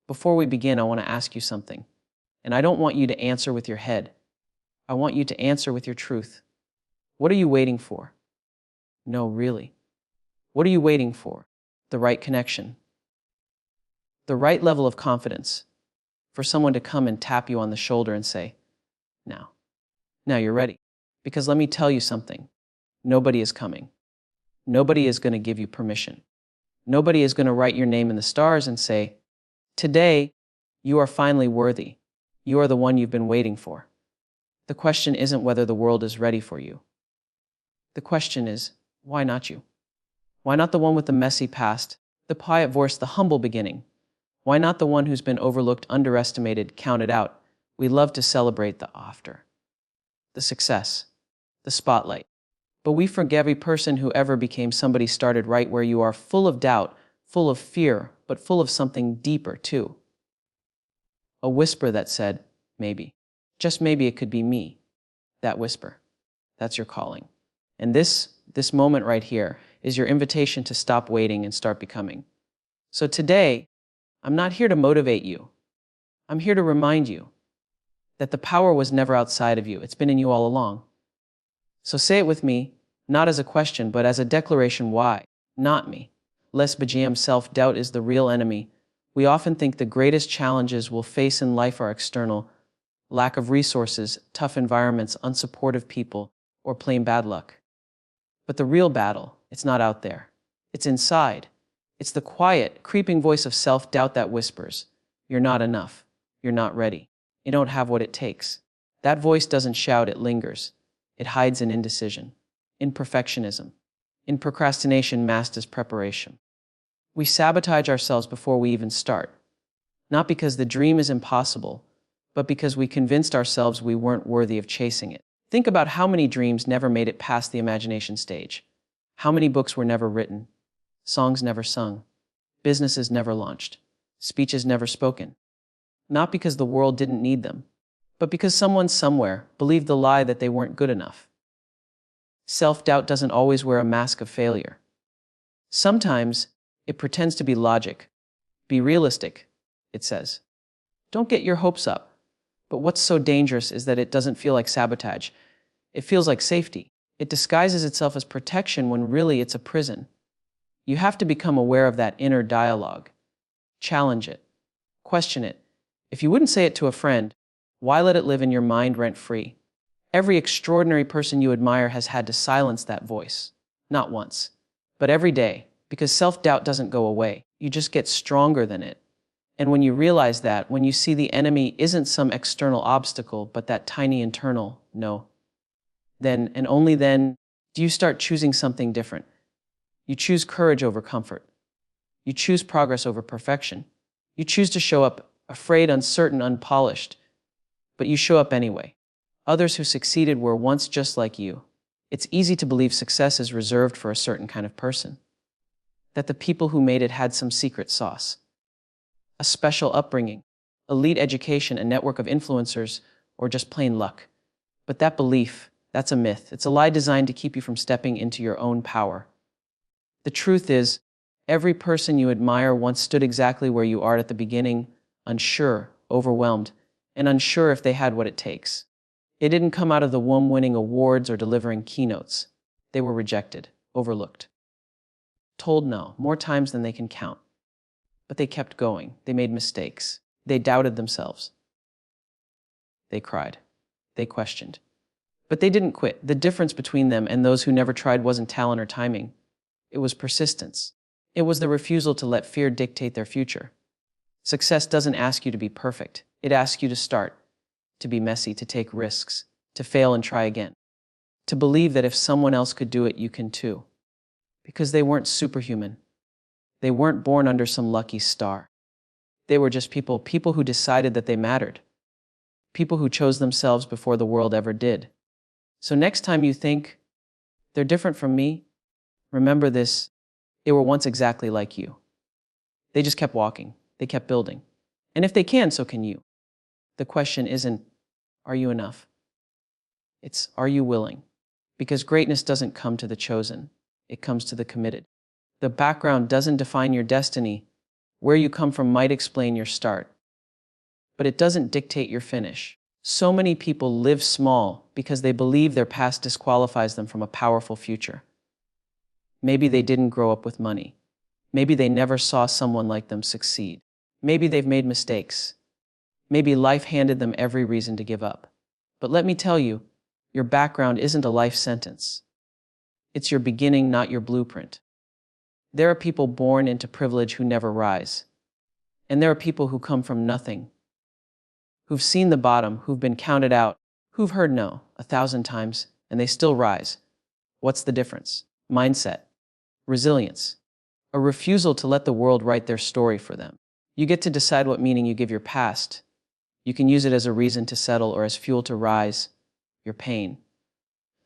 Before we begin, I want to ask you something. And I don't want you to answer with your head. I want you to answer with your truth. What are you waiting for? No, really. What are you waiting for? The right connection. The right level of confidence. For someone to come and tap you on the shoulder and say, now you're ready. Because let me tell you something. Nobody is coming. Nobody is going to give you permission. Nobody is going to write your name in the stars and say, today, you are finally worthy. You are the one you've been waiting for. The question isn't whether the world is ready for you. The question is, why not you? Why not the one with the messy past, the quiet voice, the humble beginning? Why not the one who's been overlooked, underestimated, counted out? We love to celebrate the after, the success, the spotlight. But we forget every person who ever became somebody started right where you are, full of doubt, full of fear, but full of something deeper too. A whisper that said, maybe, just maybe it could be me. That whisper, that's your calling. And this moment right here is your invitation to stop waiting and start becoming. So today, I'm not here to motivate you. I'm here to remind you that the power was never outside of you. It's been in you all along. So say it with me, not as a question, but as a declaration. Why? Not me. Lest BGM self-doubt is the real enemy. We often think the greatest challenges we'll face in life are external: lack of resources, tough environments, unsupportive people, or plain bad luck. But the real battle, it's not out there. It's inside. It's the quiet, creeping voice of self-doubt that whispers, you're not enough. You're not ready. You don't have what it takes. That voice doesn't shout, it lingers. It hides in indecision, in perfectionism, in procrastination masked as preparation. We sabotage ourselves before we even start, not because the dream is impossible, but because we convinced ourselves we weren't worthy of chasing it. Think about how many dreams never made it past the imagination stage. How many books were never written, songs never sung, businesses never launched, speeches never spoken. Not because the world didn't need them, but because someone somewhere believed the lie that they weren't good enough. Self-doubt doesn't always wear a mask of failure. Sometimes it pretends to be logic. Be realistic, it says. Don't get your hopes up. But what's so dangerous is that it doesn't feel like sabotage. It feels like safety. It disguises itself as protection when really it's a prison. You have to become aware of that inner dialogue. Challenge it. Question it. If you wouldn't say it to a friend, why let it live in your mind rent-free? Every extraordinary person you admire has had to silence that voice. Not once, but every day, because self-doubt doesn't go away. You just get stronger than it. And when you realize that, when you see the enemy isn't some external obstacle, but that tiny internal no, then, and only then, do you start choosing something different. You choose courage over comfort. You choose progress over perfection. You choose to show up afraid, uncertain, unpolished, but you show up anyway. Others who succeeded were once just like you. It's easy to believe success is reserved for a certain kind of person. That the people who made it had some secret sauce. A special upbringing, elite education, a network of influencers, or just plain luck. But that belief, that's a myth. It's a lie designed to keep you from stepping into your own power. The truth is, every person you admire once stood exactly where you are at the beginning, unsure, overwhelmed, and unsure if they had what it takes. It didn't come out of the womb winning awards or delivering keynotes. They were rejected, overlooked, told no, more times than they can count. But they kept going. They made mistakes. They doubted themselves. They cried. They questioned. But they didn't quit. The difference between them and those who never tried wasn't talent or timing. It was persistence. It was the refusal to let fear dictate their future. Success doesn't ask you to be perfect. It asks you to start, to be messy, to take risks, to fail and try again. To believe that if someone else could do it, you can too. Because they weren't superhuman. They weren't born under some lucky star. They were just people who decided that they mattered. People who chose themselves before the world ever did. So next time you think, they're different from me, remember this, they were once exactly like you. They just kept walking. They kept building. And if they can, so can you. The question isn't, are you enough? It's, are you willing? Because greatness doesn't come to the chosen. It comes to the committed. The background doesn't define your destiny. Where you come from might explain your start, but it doesn't dictate your finish. So many people live small because they believe their past disqualifies them from a powerful future. Maybe they didn't grow up with money. Maybe they never saw someone like them succeed. Maybe they've made mistakes. Maybe life handed them every reason to give up. But let me tell you, your background isn't a life sentence. It's your beginning, not your blueprint. There are people born into privilege who never rise. And there are people who come from nothing, who've seen the bottom, who've been counted out, who've heard no 1,000 times, and they still rise. What's the difference? Mindset, resilience, a refusal to let the world write their story for them. You get to decide what meaning you give your past. You can use it as a reason to settle or as fuel to rise. Your pain,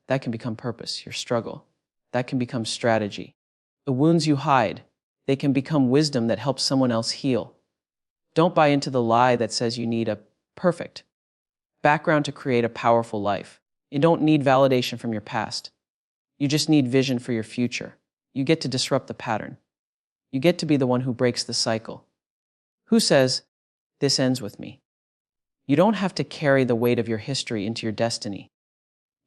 that can become purpose. Your struggle, that can become strategy. The wounds you hide, they can become wisdom that helps someone else heal. Don't buy into the lie that says you need a perfect background to create a powerful life. You don't need validation from your past. You just need vision for your future. You get to disrupt the pattern. You get to be the one who breaks the cycle. Who says, this ends with me? You don't have to carry the weight of your history into your destiny.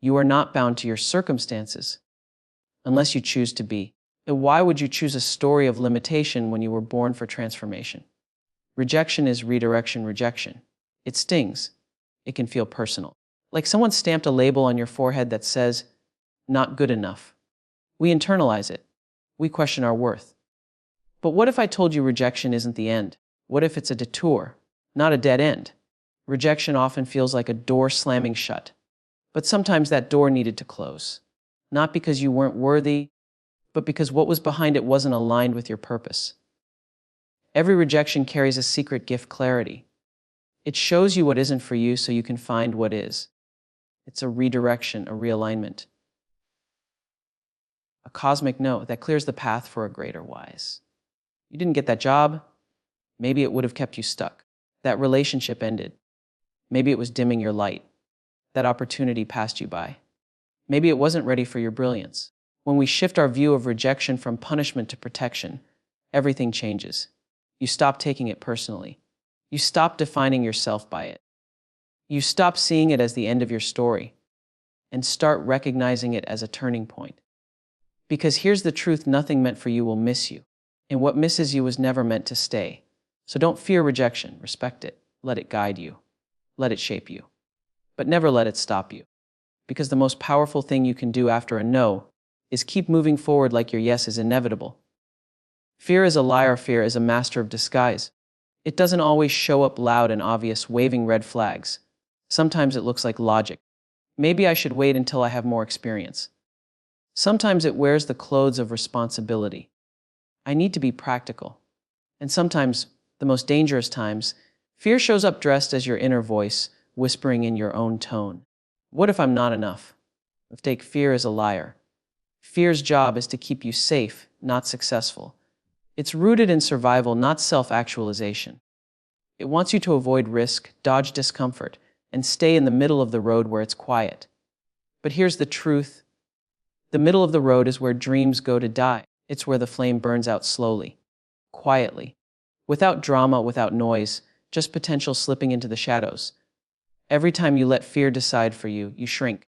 You are not bound to your circumstances unless you choose to be. And why would you choose a story of limitation when you were born for transformation? Rejection is redirection rejection. It stings. It can feel personal. Like someone stamped a label on your forehead that says, not good enough. We internalize it. We question our worth. But what if I told you rejection isn't the end? What if it's a detour, not a dead end? Rejection often feels like a door slamming shut. But sometimes that door needed to close. Not because you weren't worthy, but because what was behind it wasn't aligned with your purpose. Every rejection carries a secret gift: clarity. It shows you what isn't for you so you can find what is. It's a redirection, a realignment. A cosmic note that clears the path for a greater wise. You didn't get that job. Maybe it would have kept you stuck. That relationship ended. Maybe it was dimming your light. That opportunity passed you by. Maybe it wasn't ready for your brilliance. When we shift our view of rejection from punishment to protection, everything changes. You stop taking it personally. You stop defining yourself by it. You stop seeing it as the end of your story and start recognizing it as a turning point. Because here's the truth: nothing meant for you will miss you. And what misses you was never meant to stay. So don't fear rejection. Respect it. Let it guide you. Let it shape you. But never let it stop you. Because the most powerful thing you can do after a no is keep moving forward like your yes is inevitable. Fear is a liar. Fear is a master of disguise. It doesn't always show up loud and obvious, waving red flags. Sometimes it looks like logic. Maybe I should wait until I have more experience. Sometimes it wears the clothes of responsibility. I need to be practical. And sometimes, the most dangerous times, fear shows up dressed as your inner voice, whispering in your own tone. What if I'm not enough? Take fear as a liar. Fear's job is to keep you safe, not successful. It's rooted in survival, not self-actualization. It wants you to avoid risk, dodge discomfort, and stay in the middle of the road where it's quiet. But here's the truth. The middle of the road is where dreams go to die. It's where the flame burns out slowly, quietly, without drama, without noise, just potential slipping into the shadows. Every time you let fear decide for you, you shrink.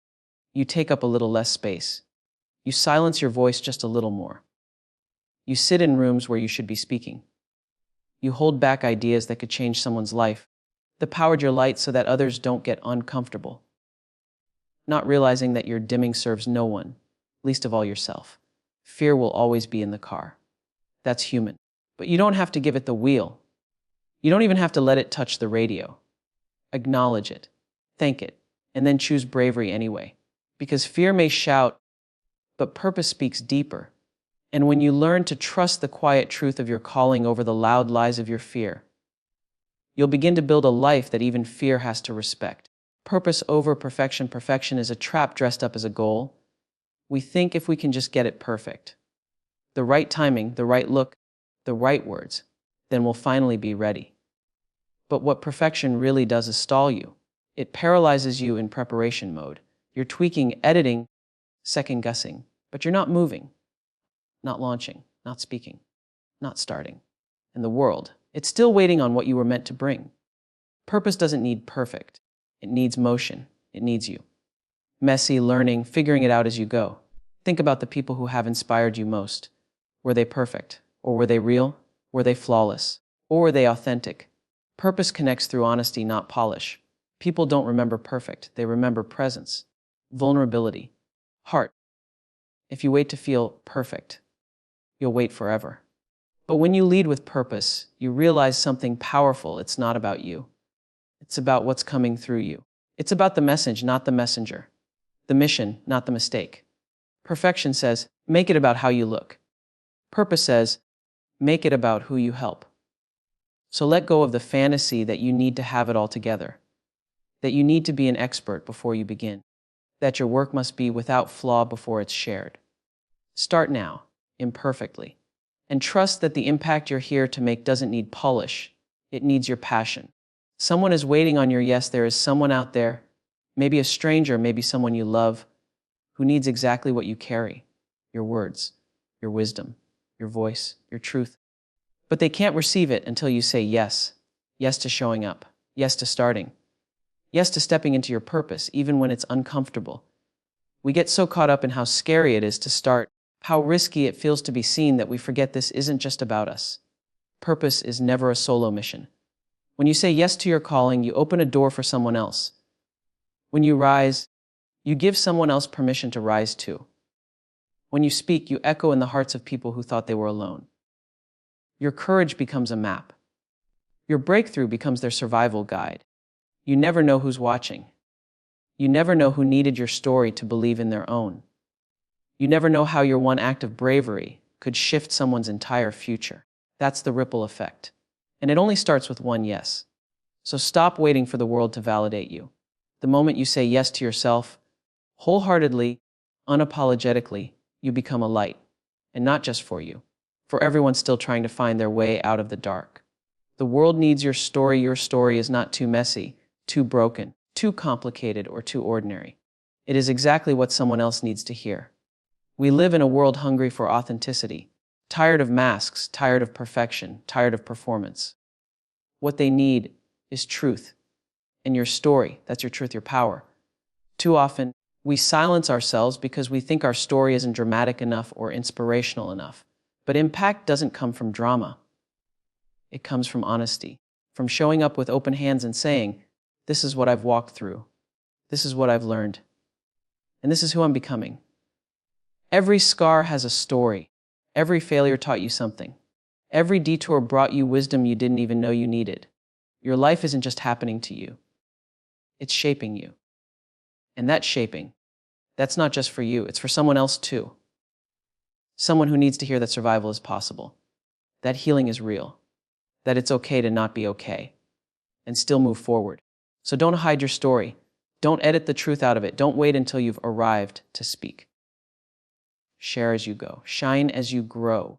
You take up a little less space. You silence your voice just a little more. You sit in rooms where you should be speaking. You hold back ideas that could change someone's life. The powered your light so that others don't get uncomfortable. Not realizing that your dimming serves no one, least of all yourself. Fear will always be in the car. That's human. But you don't have to give it the wheel. You don't even have to let it touch the radio. Acknowledge it, thank it, and then choose bravery anyway. Because fear may shout, but purpose speaks deeper. And when you learn to trust the quiet truth of your calling over the loud lies of your fear, you'll begin to build a life that even fear has to respect. Purpose over perfection. Perfection is a trap dressed up as a goal. We think if we can just get it perfect, the right timing, the right look, the right words, then we'll finally be ready. But what perfection really does is stall you. It paralyzes you in preparation mode. You're tweaking, editing, second-guessing, but you're not moving, not launching, not speaking, not starting. And the world, it's still waiting on what you were meant to bring. Purpose doesn't need perfect. It needs motion. It needs you. Messy, learning, figuring it out as you go. Think about the people who have inspired you most. Were they perfect? Or were they real? Were they flawless? Or were they authentic? Purpose connects through honesty, not polish. People don't remember perfect. They remember presence, vulnerability, heart. If you wait to feel perfect, you'll wait forever. But when you lead with purpose, you realize something powerful. It's not about you. It's about what's coming through you. It's about the message, not the messenger. The mission, not the mistake. Perfection says, make it about how you look. Purpose says, make it about who you help. So let go of the fantasy that you need to have it all together, that you need to be an expert before you begin, that your work must be without flaw before it's shared. Start now, imperfectly, and trust that the impact you're here to make doesn't need polish. It needs your passion. Someone is waiting on your yes. There is someone out there, maybe a stranger, maybe someone you love, who needs exactly what you carry, your words, your wisdom, your voice, your truth. But they can't receive it until you say yes. Yes to showing up. Yes to starting. Yes to stepping into your purpose, even when it's uncomfortable. We get so caught up in how scary it is to start, how risky it feels to be seen, that we forget this isn't just about us. Purpose is never a solo mission. When you say yes to your calling, you open a door for someone else. When you rise, you give someone else permission to rise too. When you speak, you echo in the hearts of people who thought they were alone. Your courage becomes a map. Your breakthrough becomes their survival guide. You never know who's watching. You never know who needed your story to believe in their own. You never know how your one act of bravery could shift someone's entire future. That's the ripple effect. And it only starts with one yes. So stop waiting for the world to validate you. The moment you say yes to yourself, wholeheartedly, unapologetically, you become a light. And not just for you, for everyone still trying to find their way out of the dark. The world needs your story. Your story is not too messy, too broken, too complicated, or too ordinary. It is exactly what someone else needs to hear. We live in a world hungry for authenticity, tired of masks, tired of perfection, tired of performance. What they need is truth. And your story, that's your truth, your power. Too often, we silence ourselves because we think our story isn't dramatic enough or inspirational enough. But impact doesn't come from drama. It comes from honesty, from showing up with open hands and saying, this is what I've walked through. This is what I've learned. And this is who I'm becoming. Every scar has a story. Every failure taught you something. Every detour brought you wisdom you didn't even know you needed. Your life isn't just happening to you. It's shaping you. And that shaping, that's not just for you, it's for someone else too. Someone who needs to hear that survival is possible, that healing is real, that it's okay to not be okay, and still move forward. So don't hide your story. Don't edit the truth out of it. Don't wait until you've arrived to speak. Share as you go. Shine as you grow.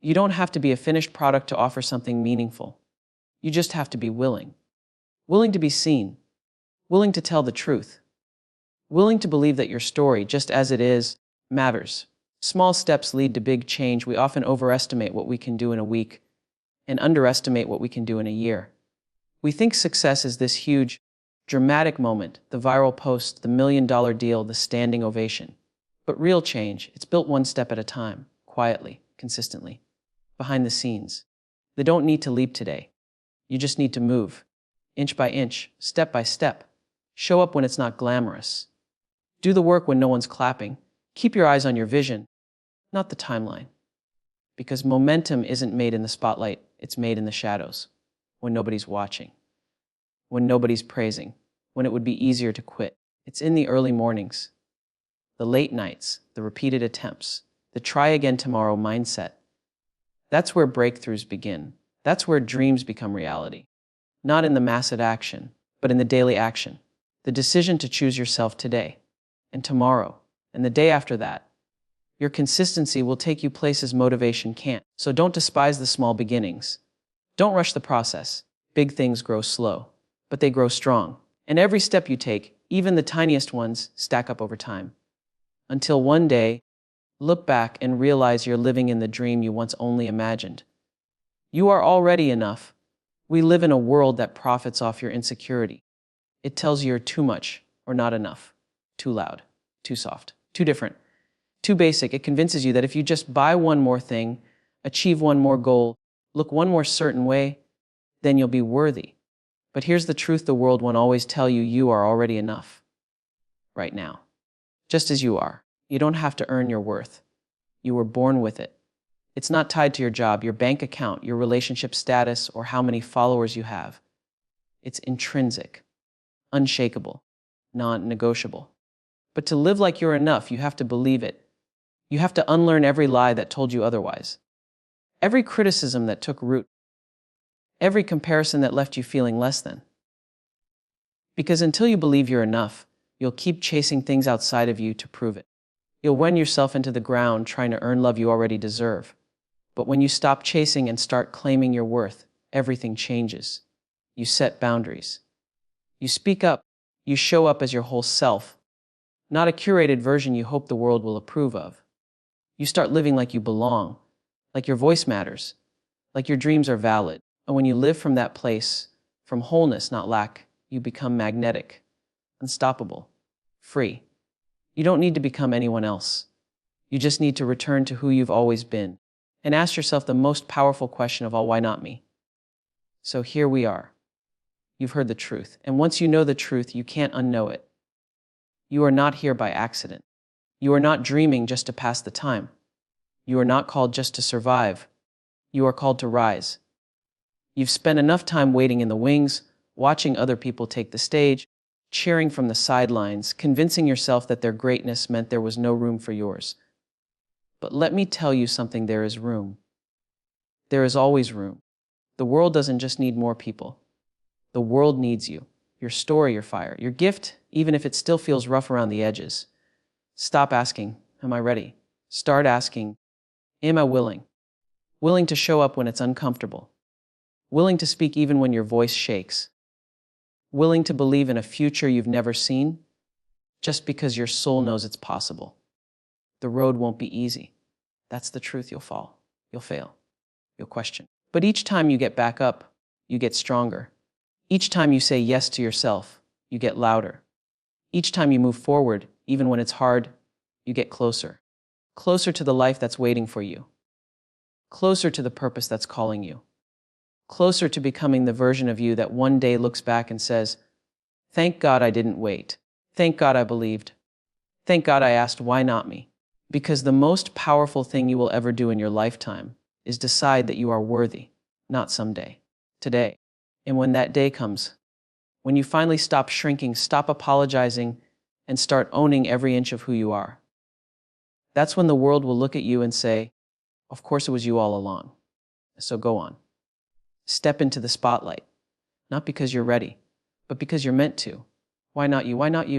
You don't have to be a finished product to offer something meaningful. You just have to be willing. Willing to be seen. Willing to tell the truth. Willing to believe that your story, just as it is, matters. Small steps lead to big change. We often overestimate what we can do in a week and underestimate what we can do in a year. We think success is this huge, dramatic moment, the viral post, the $1 million deal, the standing ovation. But real change, it's built one step at a time, quietly, consistently, behind the scenes. They don't need to leap today. You just need to move, inch by inch, step by step. Show up when it's not glamorous. Do the work when no one's clapping. Keep your eyes on your vision, not the timeline. Because momentum isn't made in the spotlight, it's made in the shadows, when nobody's watching, when nobody's praising, when it would be easier to quit. It's in the early mornings, the late nights, the repeated attempts, the try again tomorrow mindset. That's where breakthroughs begin. That's where dreams become reality. Not in the massive action, but in the daily action. The decision to choose yourself today, and tomorrow, and the day after that. Your consistency will take you places motivation can't. So don't despise the small beginnings. Don't rush the process. Big things grow slow, but they grow strong. And every step you take, even the tiniest ones, stack up over time. Until one day, look back and realize you're living in the dream you once only imagined. You are already enough. We live in a world that profits off your insecurity. It tells you you're too much or not enough, too loud, too soft, too different, too basic. It convinces you that if you just buy one more thing, achieve one more goal, look one more certain way, then you'll be worthy. But here's the truth the world won't always tell you: you are already enough. Right now. Just as you are. You don't have to earn your worth. You were born with it. It's not tied to your job, your bank account, your relationship status, or how many followers you have. It's intrinsic, unshakable, non-negotiable. But to live like you're enough, you have to believe it. You have to unlearn every lie that told you otherwise. Every criticism that took root. Every comparison that left you feeling less than. Because until you believe you're enough, you'll keep chasing things outside of you to prove it. You'll run yourself into the ground trying to earn love you already deserve. But when you stop chasing and start claiming your worth, everything changes. You set boundaries. You speak up. You show up as your whole self, not a curated version you hope the world will approve of. You start living like you belong, like your voice matters, like your dreams are valid. And when you live from that place, from wholeness, not lack, you become magnetic, unstoppable, free. You don't need to become anyone else. You just need to return to who you've always been and ask yourself the most powerful question of all: why not me? So here we are. You've heard the truth. And once you know the truth, you can't unknow it. You are not here by accident. You are not dreaming just to pass the time. You are not called just to survive. You are called to rise. You've spent enough time waiting in the wings, watching other people take the stage, cheering from the sidelines, convincing yourself that their greatness meant there was no room for yours. But let me tell you something: there is room. There is always room. The world doesn't just need more people. The world needs you, your story, your fire, your gift, even if it still feels rough around the edges. Stop asking, am I ready? Start asking, am I willing? Willing to show up when it's uncomfortable. Willing to speak even when your voice shakes. Willing to believe in a future you've never seen, just because your soul knows it's possible. The road won't be easy. That's the truth. You'll fall. You'll fail. You'll question. But each time you get back up, you get stronger. Each time you say yes to yourself, you get louder. Each time you move forward, even when it's hard, you get closer. Closer to the life that's waiting for you. Closer to the purpose that's calling you. Closer to becoming the version of you that one day looks back and says, "Thank God I didn't wait. Thank God I believed. Thank God I asked, why not me?" Because the most powerful thing you will ever do in your lifetime is decide that you are worthy, not someday, today. And when that day comes, when you finally stop shrinking, stop apologizing, and start owning every inch of who you are, that's when the world will look at you and say, "Of course it was you all along. So go on. Step into the spotlight, not because you're ready, but because you're meant to." Why not you? Why not you?